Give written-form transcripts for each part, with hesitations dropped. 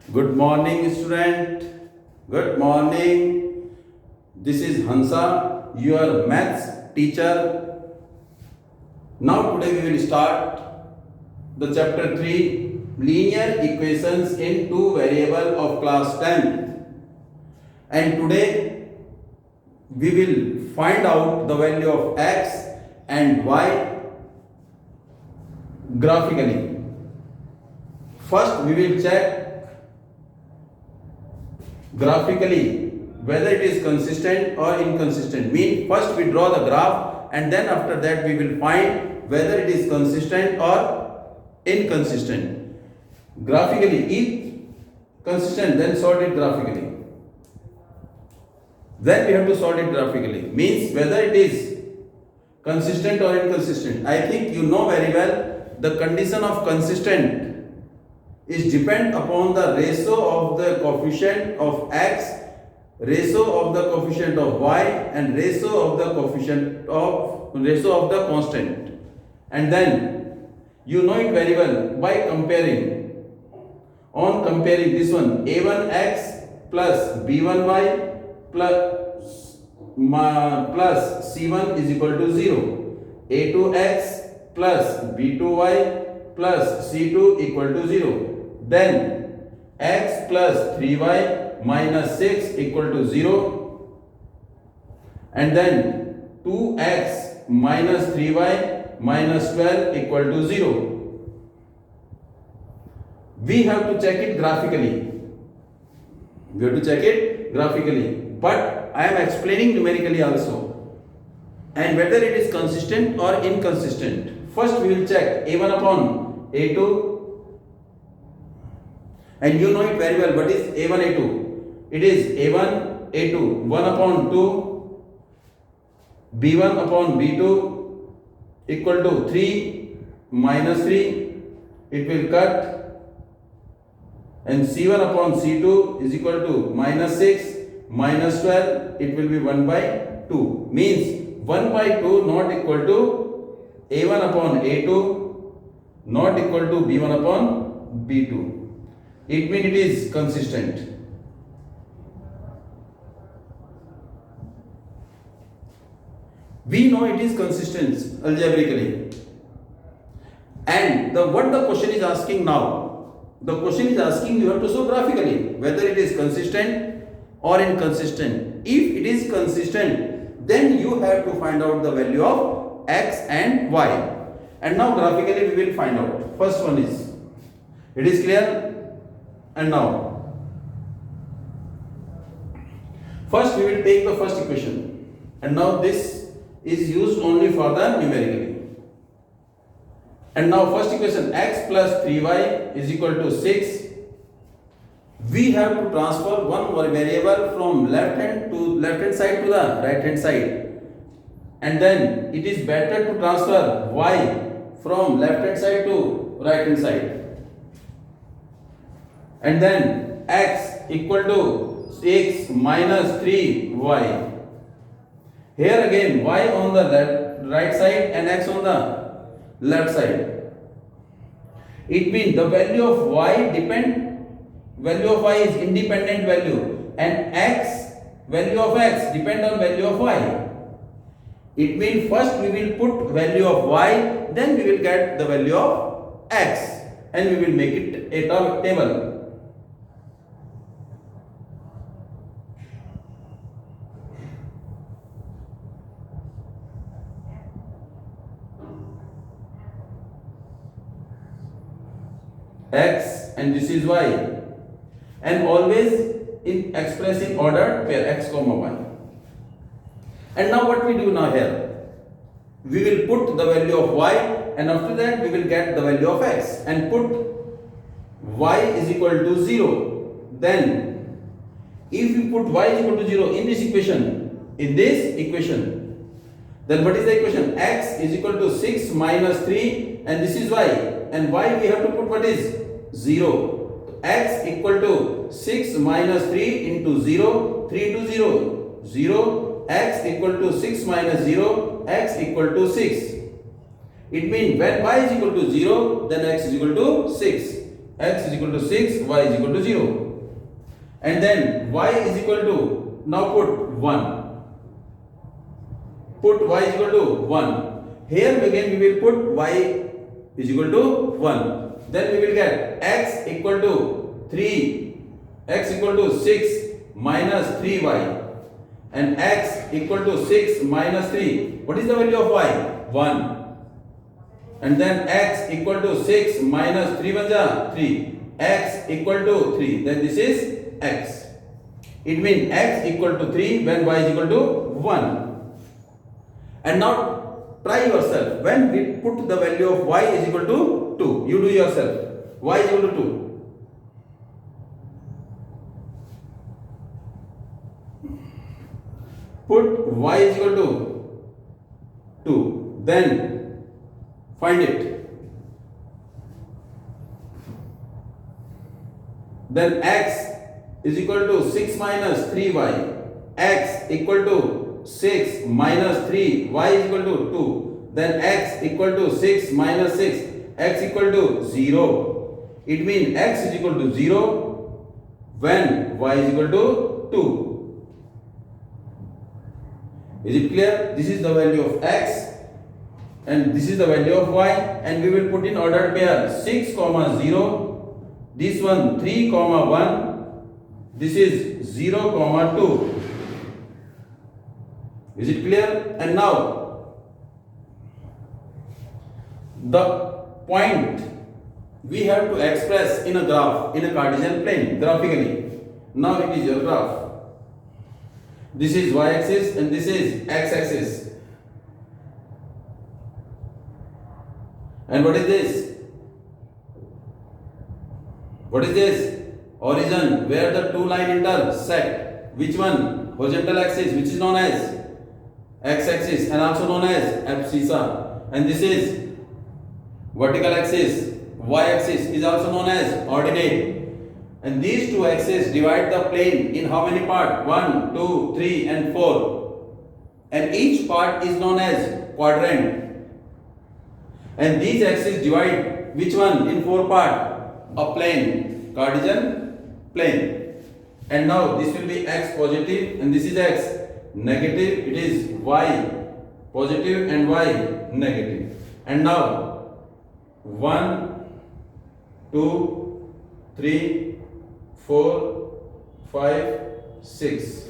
Good morning, student. Good morning. This is Hansa, your maths teacher. Now today we will start the chapter 3, linear equations in two variable of class 10th. And today we will find out the value of x and y graphically. First we will check graphically whether it is consistent or inconsistent. Mean first we draw the graph and then after that we will find whether it is consistent or inconsistent. Graphically, if consistent, then solve it graphically. Then we have to solve it graphically. Means whether it is consistent or inconsistent. I think you know very well the condition of consistent is depend upon the ratio of the coefficient of x, ratio of the coefficient of y, and ratio of the constant. And then you know it very well by comparing. On comparing this one, a1x plus b1y plus c1 is equal to 0, a2x plus b2y plus c2 equal to 0. Then x plus 3y minus 6 equal to 0, and then 2x minus 3y minus 12 equal to 0. We have to check it graphically. But I am explaining numerically also. And whether it is consistent or inconsistent. First we will check a1 upon a2. And you know it very well. What is a1, a2? It is a1, a2, 1 upon 2, b1 upon b2 equal to 3 minus 3. It will cut. And c1 upon c2 is equal to minus 6 minus 12. It will be 1 by 2. Means 1 by 2 not equal to a1 upon a2, not equal to b1 upon b2. It means it is consistent. We know it is consistent algebraically. And what the question is asking now? The question is asking you have to show graphically whether it is consistent or inconsistent. If it is consistent, then you have to find out the value of x and y. And now graphically we will find out. First one is, it is clear? And now, first we will take the first equation, and now this is used only for the numerically. And now first equation, x plus 3y is equal to 6. We have to transfer one more variable from left hand side to the right hand side, and then it is better to transfer y from left hand side to right hand side. And then x equal to 6 minus 3y. Here again y on the right side and x on the left side. It means the value of y is independent value, and value of x depend on value of y. It means first we will put value of y, then we will get the value of x, and we will make it a table. X and this is y, and always in expressing ordered pair x comma y. And now what we do now here, we will put the value of y, and after that we will get the value of x and put y is equal to 0. Then if you put y is equal to 0 in this equation, then what is the equation? X is equal to 6 minus 3, and this is y, and y we have to put what is 0. X equal to 6 minus 3 into 0, 3 to 0, 0, x equal to 6 minus 0, x equal to 6. It means when y is equal to 0, then x is equal to 6. x is equal to 6, y is equal to 0. And then y is equal to, now put 1. Put y is equal to 1. Here again we will put y is equal to 1. Then we will get x equal to 3, x equal to 6 minus 3y. And x equal to 6 minus 3. What is the value of y? 1. And then x equal to 6 minus 3 1 3. X equal to 3. Then this is x. It means x equal to 3 when y is equal to 1. And now try yourself. When we put the value of y is equal to 2. You do yourself. Y is equal to 2. Put y is equal to 2. Then find it. Then x is equal to 6 minus 3y. X equal to 6 minus 3. Y is equal to 2. Then x equal to 6 minus 6. X equal to 0. It means x is equal to 0 when y is equal to 2. Is it clear? This is the value of x and this is the value of y, and we will put in ordered pair 6, 0. This one 3, 1. This is 0, 2. Is it clear? And now the point we have to express in a graph, in a Cartesian plane, graphically. Now it is your graph. This is y-axis and this is x-axis. And what is this? What is this? Origin, where the two lines intersect. Which one? Horizontal axis, which is known as x-axis and also known as abscissa. And this is vertical axis, y-axis is also known as ordinate. And these two axes divide the plane in how many parts? 1, 2, 3 and 4. And each part is known as quadrant. And these axes divide which one in 4 parts? A plane, Cartesian plane. And now this will be x positive and this is x negative. It is y positive and y negative. And now 1, 2, 3, 4, 5, 6.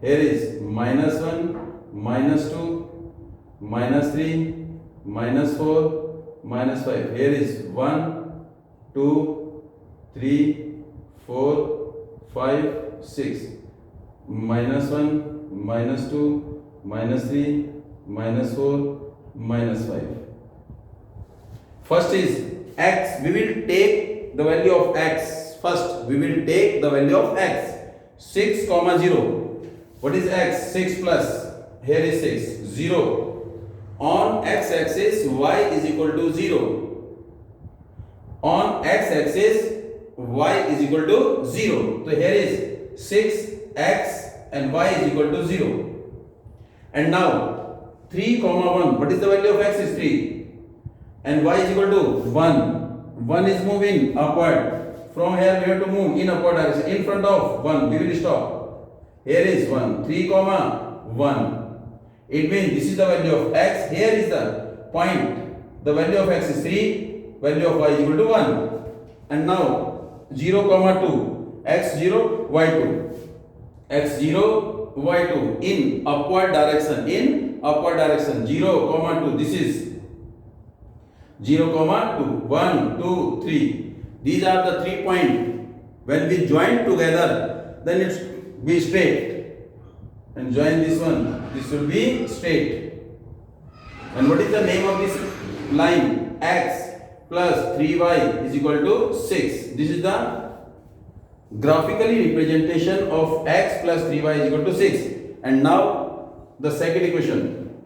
Here is minus 1, minus 2, minus 3, minus 4, minus 5. Here is 1, 2, 3, 4, 5, 6. Minus 1, minus 2, minus 3, minus 4, minus 5. First is x. We will take the value of x. First, we will take the value of x. 6, 0. What is x? 6 plus. Here is 6. 0. On x-axis, y is equal to 0. On x-axis, y is equal to 0. So here is 6x and y is equal to 0. And now 3, 1. What is the value of x? Is 3. And y is equal to 1. 1 is moving upward. From here we have to move in upward direction. In front of 1 we will stop. Here is 1. 3, 1. It means this is the value of x. Here is the point. The value of x is 3. Value of y is equal to 1. And now 0, 2. x0, y2. x0, y2 in upward direction. In upward direction. 0, 2. This is 0, 2. 1, 2, 3. These are the 3 points. When we join together, then it will be straight. And join this one. This will be straight. And what is the name of this line? X plus 3y is equal to 6. This is the graphically representation of x plus 3y is equal to 6. And now the second equation.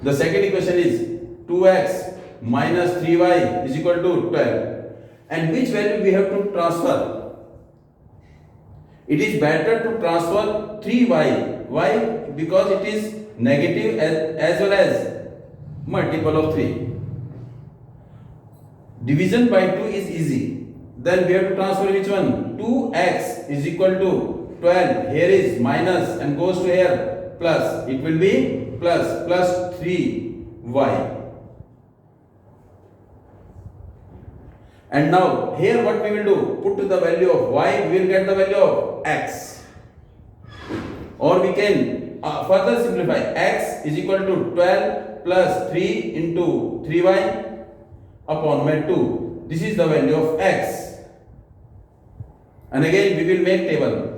The second equation is 2x minus 3y is equal to 12. And which value we have to transfer? It is better to transfer 3y. Why? Because it is negative as well as multiple of 3. Division by 2 is easy. Then we have to transfer which one? 2x is equal to 12. Here is minus and goes to here plus. It will be plus 3y. And now here what we will do? Put the value of y, we will get the value of x. Or we can further simplify. X is equal to 12 plus 3 into 3y upon 2. This is the value of x. And again we will make table.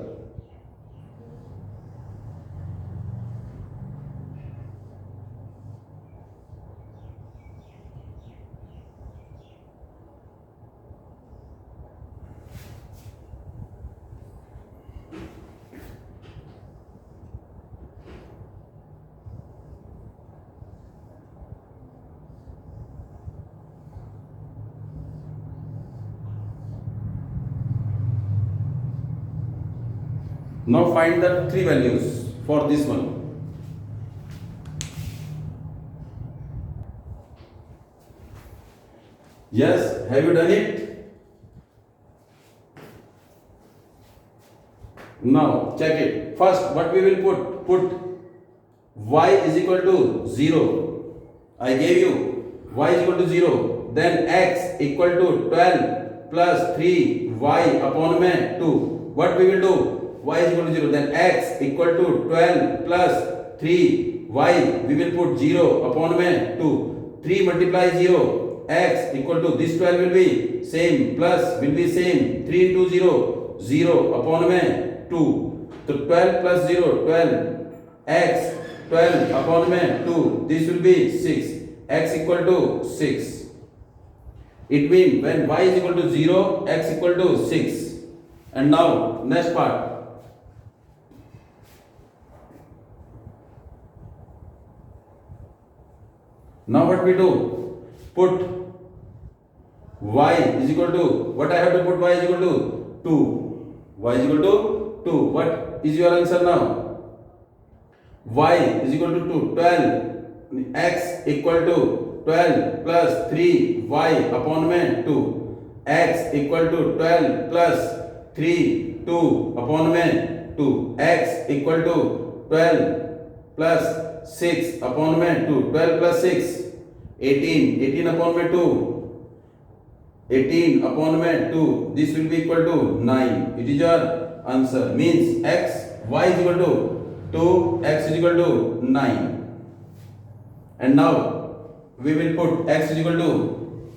Now find the three values for this one. Yes, have you done it? Now check it. First, what we will put? Put y is equal to 0. I gave you y is equal to 0. Then x equal to 12 plus 3y upon 2. What we will do? Y is equal to 0, then x equal to 12 plus 3 y, we will put 0 upon 2, 3 multiply 0, x equal to this 12 will be same, plus will be same, 3 into 0, 0 upon 2, so 12 plus 0, 12, x 12 upon 2, this will be 6, x equal to 6. It means when y is equal to 0, x equal to 6. And now next part. Now what we do? Put y is equal to, what I have to put y is equal to 2. Y is equal to 2. What is your answer now? Y is equal to 2. 12. X equal to 12 plus 3y upon 2. X equal to 12 plus 3, 2 upon 2. X equal to 12 plus 6 upon 2, 12 plus 6, 18, 18 upon 2, 18 upon 2, this will be equal to 9. It is your answer. Means x, y is equal to 2, x is equal to 9. And now we will put x is equal to,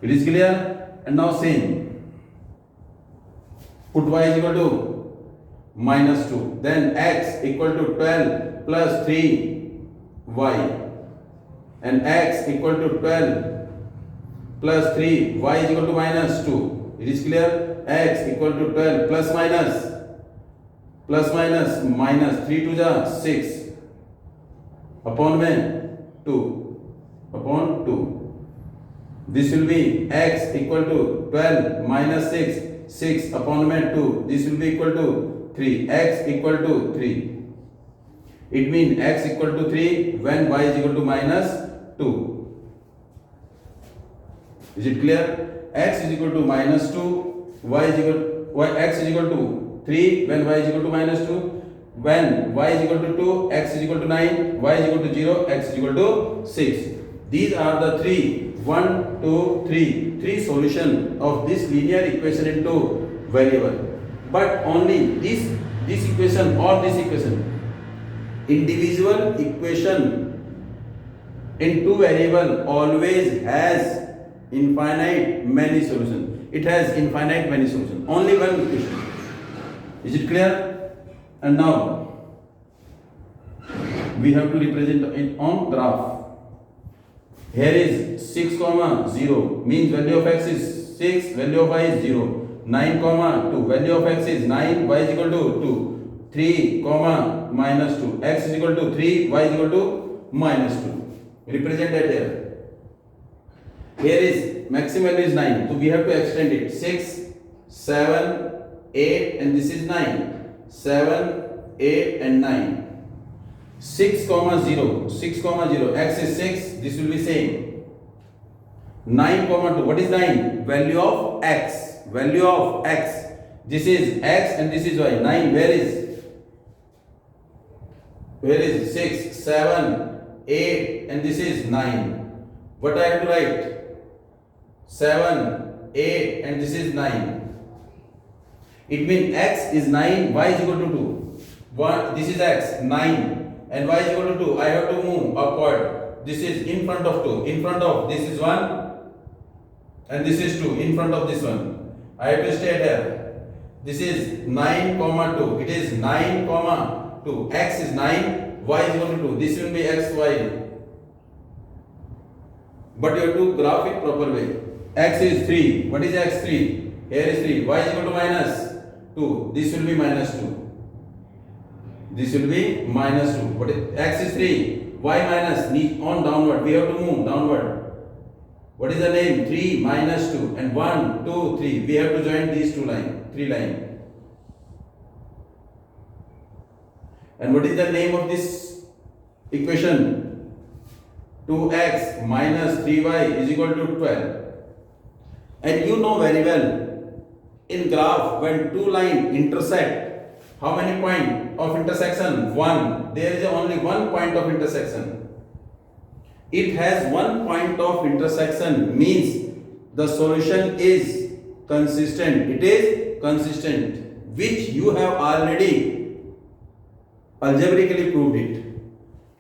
it is clear? And now same. Put y is equal to minus 2. Then x equal to 12 plus 3y. And x equal to 12 plus 3, y is equal to minus 2. It is clear? X equal to 12 plus minus 3 to the 6 upon 2 upon 2. This will be x equal to 12 minus 6 upon 2. This will be equal to 3. X equal to 3. It means x equal to 3 when y is equal to minus 2. Is it clear? X is equal to minus 2, x is equal to 3 when y is equal to minus 2, when y is equal to 2, x is equal to 9, y is equal to 0, x is equal to 6. These are the three solution of this linear equation into variable. But only this equation or this equation, individual equation in two variable always has infinite many solutions. It has infinite many solutions. Only one equation. Is it clear? And now we have to represent it on graph. Here is 6, 0 means value of x is 6, value of y is 0. 9, 2, value of x is 9, y is equal to 2. 3, minus 2, x is equal to 3, y is equal to minus 2. Represent that here. Here is maximum value is 9, so we have to extend it. 6, 7, 8, and this is 9. 7, 8, and 9. 6, 0, 6, 0, x is 6, this will be same. 9 comma 2. What is 9? Value of x. Value of x. This is x and this is y. 9 where is? Where is 6, 7, 8 and this is 9. What I have to write? 7, 8 and this is 9. It means x is 9, y is equal to 2. This is x, 9 and y is equal to 2. I have to move upward. This is in front of 2. In front of this is 1 and this is 2. In front of this one. I have to stay there. This is 9 comma 2. It is 9 comma 2. X is 9, y is equal to 2. This will be x, y. But you have to graph it proper way. X is 3. What is x? 3. Here is 3. Y is equal to minus 2. This will be minus 2. This will be minus 2. What is x is 3. Y minus on downward. We have to move downward. What is the name? 3 minus 2 and 1, 2, 3. We have to join these two lines. 3 lines. And what is the name of this equation? 2x minus 3y is equal to 12. And you know very well, in graph, when two lines intersect, how many points of intersection? 1. There is only 1 point of intersection. It has 1 point of intersection means the solution is consistent. It is consistent, which you have already algebraically proved it.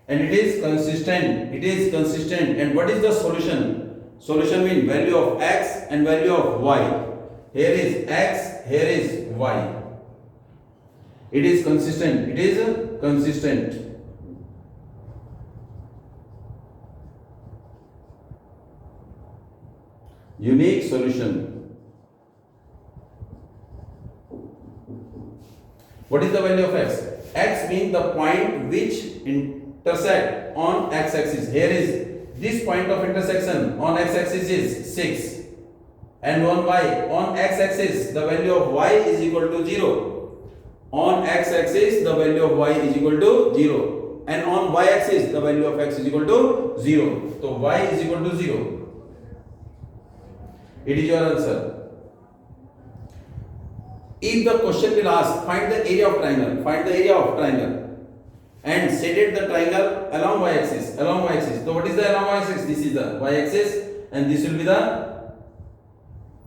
And it is consistent. It is consistent. And what is the solution? Solution means value of x and value of y. Here is x, here is y. It is consistent. It is consistent. Unique solution. What is the value of x? X means the point which intersect on x-axis. Here is this point of intersection on x-axis is 6 and on y. On x-axis the value of y is equal to 0. On x-axis the value of y is equal to 0 and on y-axis the value of x is equal to 0. So y is equal to 0. It is your answer. If the question will ask, find the area of triangle, find the area of triangle and shaded the triangle along y-axis, along y-axis. So what is the along y-axis? This is the y-axis and this will be the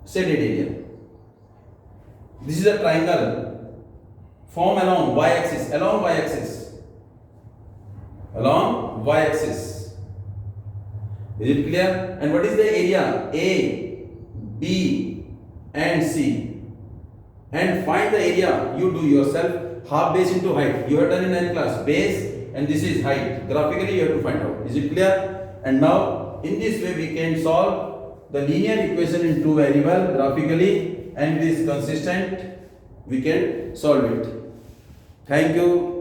shaded area. This is a triangle formed along y-axis, along y-axis, along y-axis. Is it clear? And what is the area? A, B and C. And find the area. You do yourself. Half base into height. You have done in 9th class. Base and this is height. Graphically you have to find out. Is it clear? And now in this way we can solve the linear equation in two variables graphically and it is consistent. We can solve it. Thank you.